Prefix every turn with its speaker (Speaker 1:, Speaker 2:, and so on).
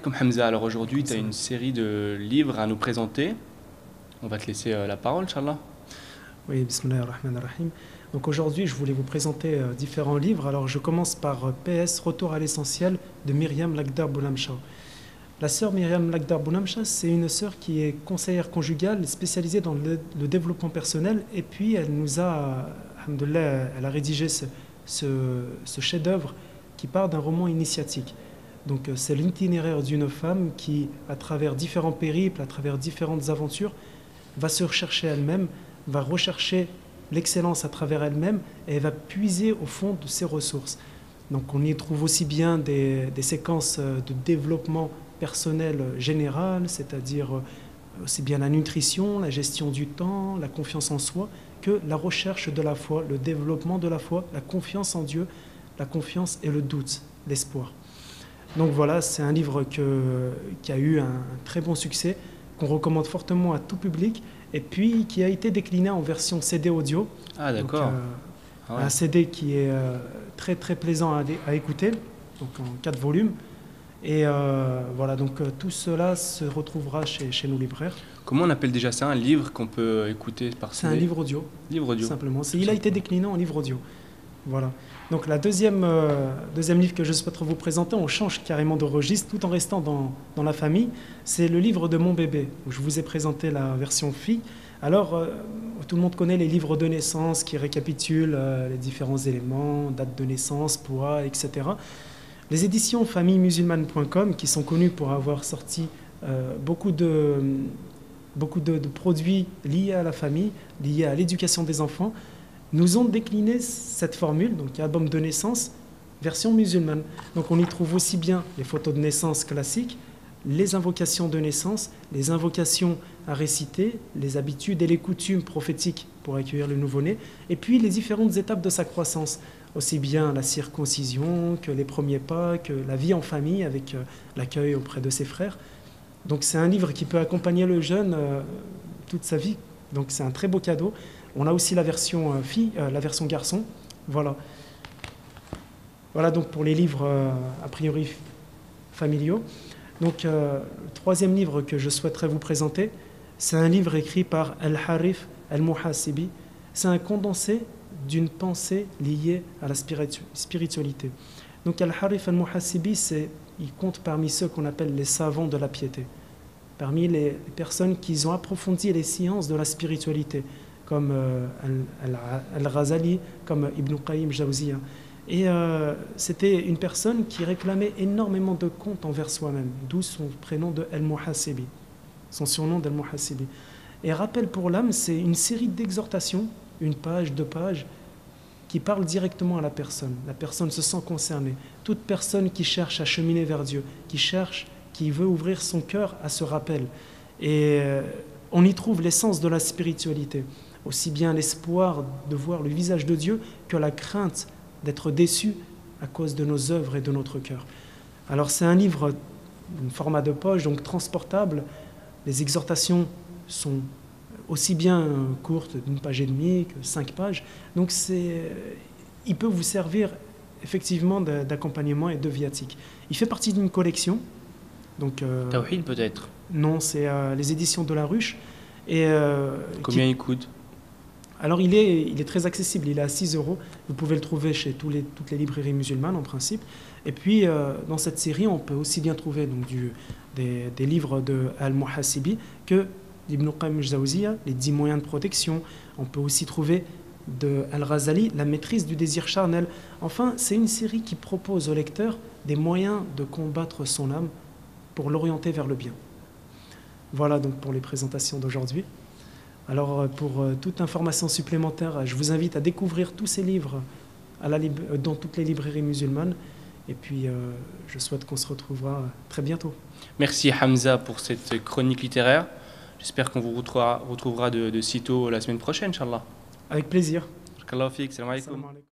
Speaker 1: alaikum Hamza. Alors aujourd'hui, tu as une série de livres à nous présenter. On va te laisser la parole, Inch'Allah.
Speaker 2: Oui, bismillah ar-Rahman ar-Rahim. Donc aujourd'hui, je voulais vous présenter différents livres. Alors je commence par PS, Retour à l'essentiel de Myriam Lakhdar Boulamcha. La sœur Myriam Lakhdar Boulamcha, c'est une sœur qui est conseillère conjugale spécialisée dans le développement personnel. Et puis elle nous a, alhamdoulilah, elle a rédigé ce chef-d'œuvre qui part d'un roman initiatique. Donc c'est l'itinéraire d'une femme qui, à travers différents périples, à travers différentes aventures, va se rechercher elle-même, va rechercher l'excellence à travers elle-même et elle va puiser au fond de ses ressources. Donc on y trouve aussi bien des séquences de développement personnel général, c'est-à-dire aussi bien la nutrition, la gestion du temps, la confiance en soi, que la recherche de la foi, le développement de la foi, la confiance en Dieu, la confiance et le doute, l'espoir. Donc voilà, c'est un livre qui a eu un très bon succès, qu'on recommande fortement à tout public, et puis qui a été décliné en version CD audio.
Speaker 1: Ah d'accord.
Speaker 2: Un CD qui est très très plaisant à écouter, donc en 4 volumes. Et voilà, donc tout cela se retrouvera chez nos libraires.
Speaker 1: Comment on appelle déjà ça, un livre qu'on peut écouter par CD?
Speaker 2: C'est un livre audio.
Speaker 1: Livre audio.
Speaker 2: Simplement. Il a été décliné en livre audio. Voilà. Donc la deuxième livre que je souhaite vous présenter, on change carrément de registre tout en restant dans la famille. C'est le livre de Mon bébé, où je vous ai présenté la version fille. Alors, tout le monde connaît les livres de naissance qui récapitulent les différents éléments, date de naissance, poids, etc. Les éditions famillemusulmane.com, qui sont connues pour avoir sorti beaucoup de produits liés à la famille, liés à l'éducation des enfants, nous ont décliné cette formule, donc album de naissance, version musulmane. Donc on y trouve aussi bien les photos de naissance classiques, les invocations de naissance, les invocations à réciter, les habitudes et les coutumes prophétiques pour accueillir le nouveau-né, et puis les différentes étapes de sa croissance, aussi bien la circoncision que les premiers pas, que la vie en famille avec l'accueil auprès de ses frères. Donc c'est un livre qui peut accompagner le jeune toute sa vie, donc c'est un très beau cadeau. On a aussi la version fille, la version garçon. Voilà. Voilà donc pour les livres a priori familiaux. Donc le troisième livre que je souhaiterais vous présenter, c'est un livre écrit par Al-Harith Al-Muhasibi. C'est un condensé d'une pensée liée à la spiritualité. Donc Al-Harith Al-Muhasibi, il compte parmi ceux qu'on appelle les savants de la piété, parmi les personnes qui ont approfondi les sciences de la spiritualité, comme Al-Ghazali, comme Ibn Qayyim Jawziya. Et c'était une personne qui réclamait énormément de comptes envers soi-même, d'où son prénom de Al-Muhasibi, son surnom d'Al-Muhasibi. Et Rappel pour l'âme, c'est une série d'exhortations, une page, 2 pages, qui parlent directement à la personne. La personne se sent concernée. Toute personne qui cherche à cheminer vers Dieu, qui veut ouvrir son cœur à ce rappel. Et on y trouve l'essence de la spiritualité, aussi bien l'espoir de voir le visage de Dieu que la crainte d'être déçu à cause de nos œuvres et de notre cœur. Alors c'est un livre en format de poche, donc transportable. Les exhortations sont aussi bien courtes, d'1 page et demie que 5 pages. Donc il peut vous servir effectivement d'accompagnement et de viatique. Il fait partie d'une collection.
Speaker 1: Tawhid peut-être?
Speaker 2: Non, c'est les éditions de La Ruche. Et,
Speaker 1: combien il coûte?
Speaker 2: Alors il est très accessible, il est à 6 €. Vous pouvez le trouver chez toutes les librairies musulmanes en principe. Et puis dans cette série, on peut aussi bien trouver donc, des livres de Al-Muhasibi que d'Ibn Qayyim Jawziya, les 10 moyens de protection. On peut aussi trouver de Al-Ghazali, la maîtrise du désir charnel. Enfin, c'est une série qui propose au lecteur des moyens de combattre son âme pour l'orienter vers le bien. Voilà donc pour les présentations d'aujourd'hui. Alors pour toute information supplémentaire, je vous invite à découvrir tous ces livres dans toutes les librairies musulmanes. Et puis je souhaite qu'on se retrouvera très bientôt.
Speaker 1: Merci Hamza pour cette chronique littéraire. J'espère qu'on vous retrouvera de sitôt la semaine prochaine, Inch'Allah.
Speaker 2: Avec plaisir.
Speaker 1: Barakallahu fik, salam alaikum.